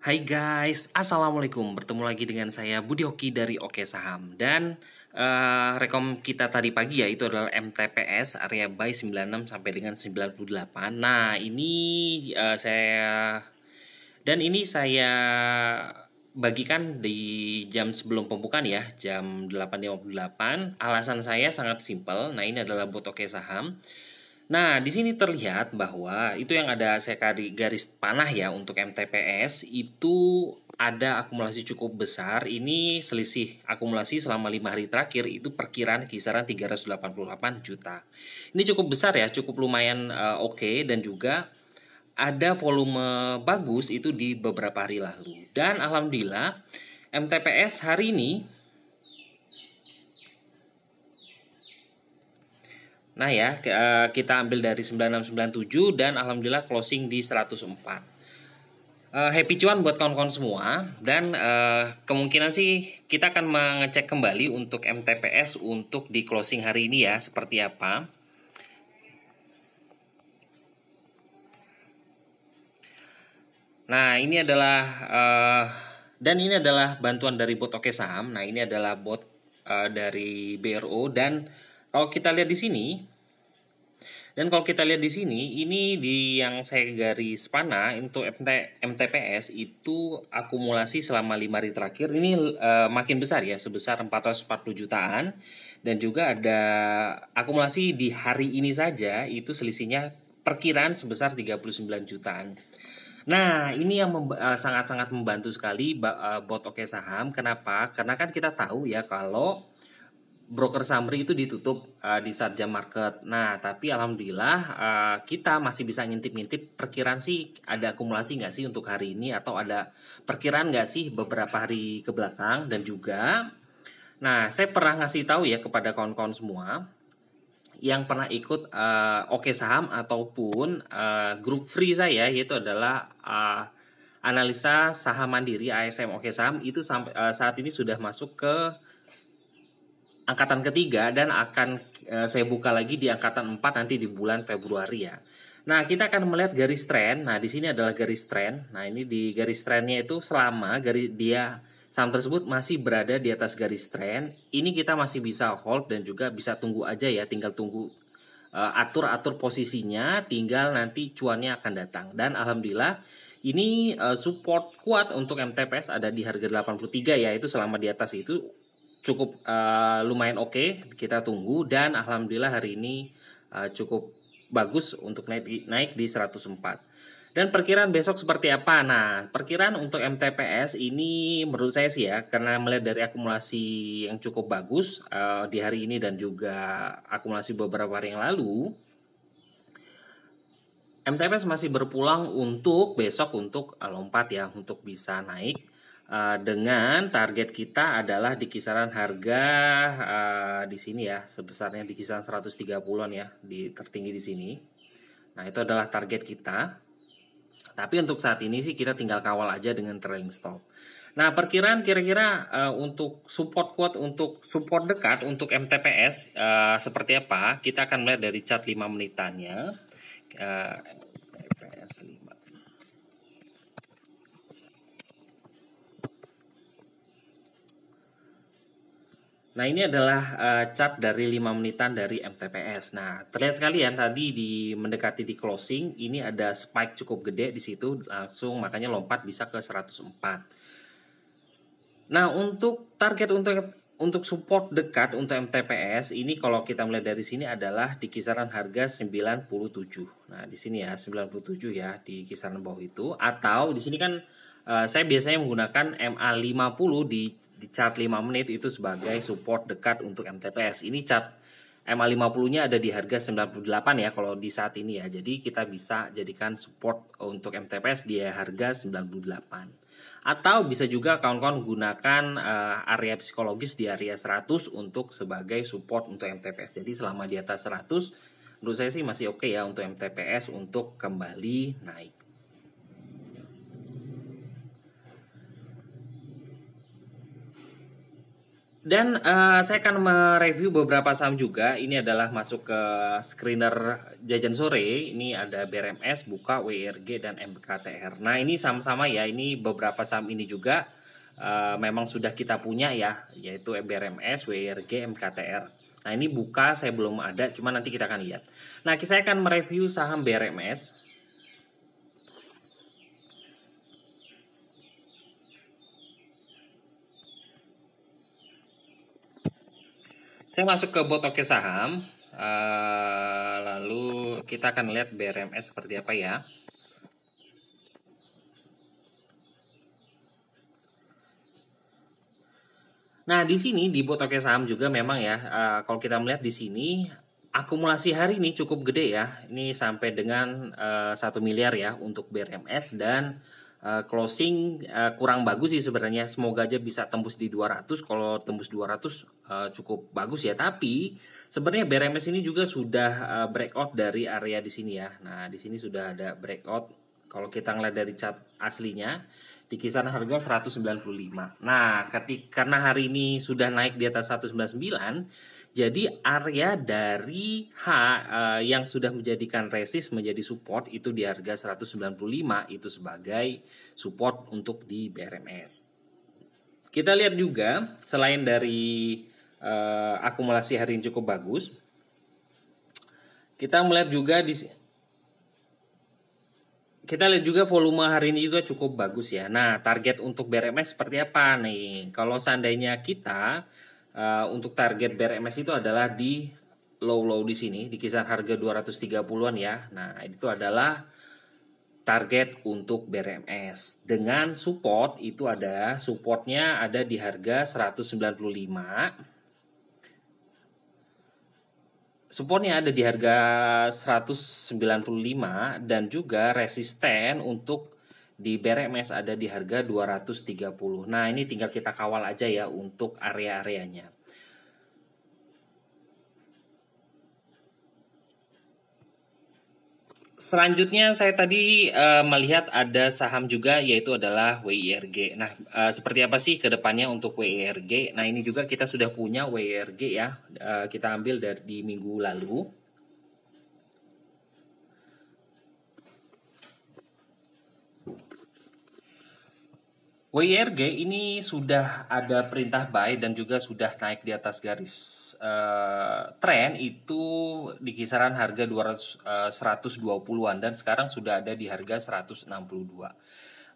Hai guys, Assalamualaikum. Bertemu lagi dengan saya Budi Hoki dari Oke Saham. Dan rekom kita tadi pagi ya itu adalah MTPS area buy 96 sampai dengan 98. Nah, ini saya bagikan di jam sebelum pembukaan ya, jam 8.58. Alasan saya sangat simpel. Nah, ini adalah bot Oke Saham. Nah, di sini terlihat bahwa itu yang ada saya garis panah ya untuk MTPS itu ada akumulasi cukup besar. Ini selisih akumulasi selama 5 hari terakhir itu perkiraan kisaran 388 juta. Ini cukup besar ya, cukup lumayan oke, dan juga ada volume bagus itu di beberapa hari lalu. Dan alhamdulillah MTPS hari ini, nah ya, kita ambil dari 9697 dan alhamdulillah closing di 104. Happy cuan buat kawan-kawan semua. Dan kemungkinan sih kita akan mengecek kembali untuk MTPS untuk di closing hari ini ya, seperti apa. Nah, ini adalah bantuan dari bot Oke Saham. Nah, ini adalah bot dari BRO. Dan kalau kita lihat di sini, ini di yang saya garis panah untuk MTPS itu akumulasi selama 5 hari terakhir ini makin besar ya, sebesar 440 jutaan. Dan juga ada akumulasi di hari ini saja itu selisihnya perkiraan sebesar 39 jutaan. Nah, ini yang sangat-sangat membantu sekali bot Oke Saham. Kenapa? Karena kan kita tahu ya kalau broker Summary itu ditutup di saat jam market. Nah, tapi alhamdulillah kita masih bisa ngintip-ngintip perkiraan sih ada akumulasi nggak sih untuk hari ini, atau ada perkiraan nggak sih beberapa hari ke belakang. Dan juga, nah, saya pernah ngasih tahu ya kepada kawan-kawan semua yang pernah ikut Oke Saham ataupun grup free saya, yaitu adalah analisa saham mandiri ASM Oke Saham, itu sampai saat ini sudah masuk ke angkatan ketiga dan akan saya buka lagi di angkatan 4 nanti di bulan Februari ya. Nah, kita akan melihat garis tren. Nah, di sini adalah garis tren. Nah, ini di garis trennya itu selama saham tersebut masih berada di atas garis tren, ini kita masih bisa hold dan juga bisa tunggu aja ya, tinggal tunggu atur posisinya, tinggal nanti cuannya akan datang. Dan alhamdulillah ini support kuat untuk MTPS ada di harga 83 ya, itu selama di atas itu cukup lumayan oke, kita tunggu. Dan alhamdulillah hari ini cukup bagus untuk naik di 104. Dan perkiraan besok seperti apa? Nah, perkiraan untuk MTPS ini menurut saya sih ya, karena melihat dari akumulasi yang cukup bagus di hari ini dan juga akumulasi beberapa hari yang lalu, MTPS masih berpulang untuk besok untuk lompat ya, untuk bisa naik. Dengan target kita adalah di kisaran harga di sini ya, sebesarnya di kisaran 130-an ya, di tertinggi di sini. Nah, itu adalah target kita. Tapi untuk saat ini sih kita tinggal kawal aja dengan trailing stop. Nah, perkiraan kira-kira untuk support kuat, untuk support dekat untuk MTPS seperti apa? Kita akan melihat dari chart 5 menitannya. MTPS 5. Nah, ini adalah chart dari 5 menitan dari MTPS. Nah, terlihat sekali ya tadi mendekati di closing, ini ada spike cukup gede di situ, langsung makanya lompat bisa ke 104. Nah, untuk target untuk support dekat untuk MTPS ini kalau kita melihat dari sini adalah di kisaran harga 97. Nah, di sini ya 97 ya, di kisaran bawah itu. Atau di sini kan saya biasanya menggunakan MA50 di chart 5 menit itu sebagai support dekat untuk MTPS. Ini chart MA50-nya ada di harga 98 ya kalau di saat ini ya. Jadi kita bisa jadikan support untuk MTPS di harga 98. Atau bisa juga kawan-kawan gunakan area psikologis di area 100 untuk sebagai support untuk MTPS. Jadi selama di atas 100 menurut saya sih masih oke ya untuk MTPS untuk kembali naik. Dan saya akan mereview beberapa saham juga. Ini adalah masuk ke screener jajan sore. Ini ada BRMS, Buka, WIRG, dan MKTR. Nah ini sama-sama ya. Ini beberapa saham ini juga memang sudah kita punya ya, yaitu BRMS, WIRG, MKTR. Nah ini Buka saya belum ada, cuma nanti kita akan lihat. Nah saya akan mereview saham BRMS. Saya masuk ke bot oke saham, lalu kita akan lihat BRMS seperti apa ya. Nah di sini di bot oke saham juga memang ya, kalau kita melihat di sini akumulasi hari ini cukup gede ya. Ini sampai dengan 1 miliar ya untuk BRMS, dan closing kurang bagus sih sebenarnya. Semoga aja bisa tembus di 200. Kalau tembus 200 cukup bagus ya. Tapi sebenarnya BRMS ini juga sudah breakout dari area di sini ya. Nah di sini sudah ada breakout. Kalau kita ngeliat dari chart aslinya di kisaran harga 195. Nah, karena hari ini sudah naik di atas 199, jadi area dari yang sudah menjadikan resist menjadi support itu di harga 195 itu sebagai support untuk di BRMS. Kita lihat juga selain dari akumulasi hari ini cukup bagus, kita melihat juga kita lihat juga volume hari ini juga cukup bagus ya. Nah, target untuk BRMS seperti apa nih? Kalau seandainya kita untuk target BRMS itu adalah di low di sini, di kisaran harga 230-an ya. Nah, itu adalah target untuk BRMS. Dengan support itu supportnya ada di harga 195. Supportnya ada di harga 195, dan juga resisten untuk di BRMS ada di harga 230. Nah, ini tinggal kita kawal aja ya untuk area-areanya. Selanjutnya saya tadi melihat ada saham juga, yaitu adalah WIRG. Nah, seperti apa sih ke depannya untuk WIRG? Nah, ini juga kita sudah punya WIRG ya. Kita ambil di minggu lalu. WIRG ini sudah ada perintah buy dan juga sudah naik di atas garis tren itu di kisaran harga 120-an, dan sekarang sudah ada di harga 162.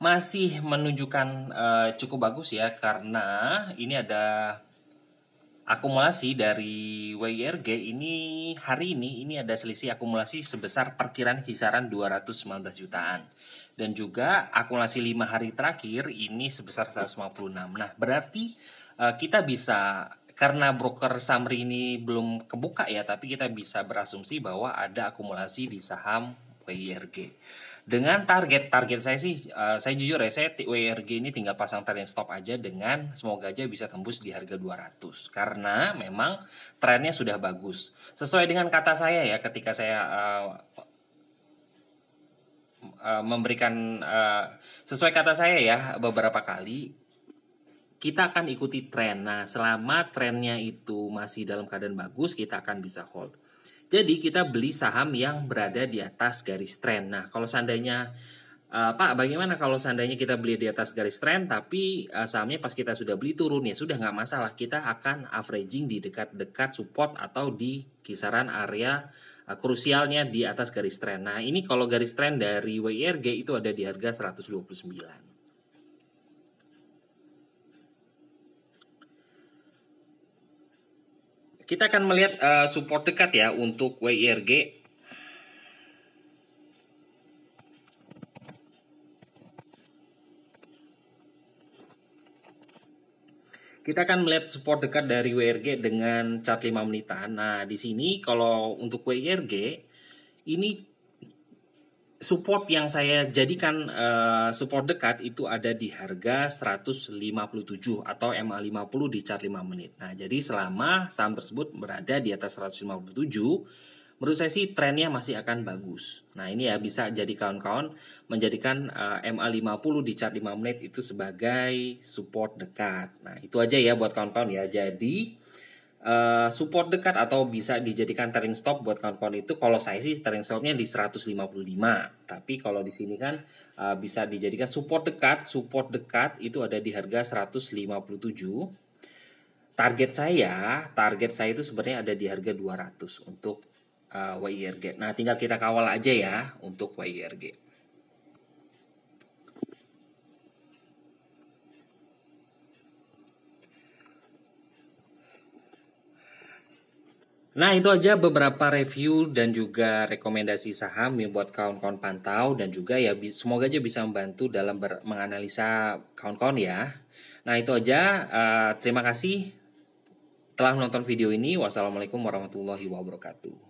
Masih menunjukkan cukup bagus ya, karena ini ada akumulasi dari WIRG ini hari ini ada selisih akumulasi sebesar perkiraan kisaran 219 jutaan. Dan juga akumulasi 5 hari terakhir ini sebesar 156. Nah, berarti kita bisa, karena broker summary ini belum kebuka ya, tapi kita bisa berasumsi bahwa ada akumulasi di saham WIRG. Dengan target saya sih, saya jujur ya, saya WIRG ini tinggal pasang target stop aja, dengan semoga aja bisa tembus di harga 200. Karena memang trennya sudah bagus. Sesuai dengan kata saya ya, ketika saya memberikan sesuai kata saya ya beberapa kali, kita akan ikuti tren. Nah, selama trennya itu masih dalam keadaan bagus, kita akan bisa hold. Jadi kita beli saham yang berada di atas garis tren. Nah, kalau seandainya Pak, bagaimana kalau seandainya kita beli di atas garis tren, tapi sahamnya pas kita sudah beli turun, ya sudah nggak masalah. Kita akan averaging di dekat-dekat support atau di kisaran area krusialnya di atas garis tren. Nah, ini kalau garis tren dari WIRG itu ada di harga 129. Kita akan melihat support dekat ya untuk WIRG. Kita akan melihat support dekat dari WIRG dengan chart 5 menitan. Nah, di sini kalau untuk WIRG ini support yang saya jadikan support dekat itu ada di harga 157 atau MA50 di chart 5 menit. Nah, jadi selama saham tersebut berada di atas 157, menurut saya sih trennya masih akan bagus. Nah ini ya bisa jadi kawan-kawan menjadikan MA50 di chart 5 menit itu sebagai support dekat. Nah itu aja ya buat kawan-kawan ya. Jadi support dekat atau bisa dijadikan trailing stop buat kawan-kawan itu, kalau saya sih trailing stopnya di 155. Tapi kalau di sini kan bisa dijadikan support dekat. Support dekat itu ada di harga 157. Target saya itu sebenarnya ada di harga 200 untuk YIRG. Nah, tinggal kita kawal aja ya untuk YIRG. Nah, itu aja beberapa review dan juga rekomendasi saham yang buat kawan-kawan pantau, dan juga ya semoga aja bisa membantu dalam menganalisa kawan-kawan ya. Nah, itu aja. Terima kasih telah menonton video ini. Wassalamualaikum warahmatullahi wabarakatuh.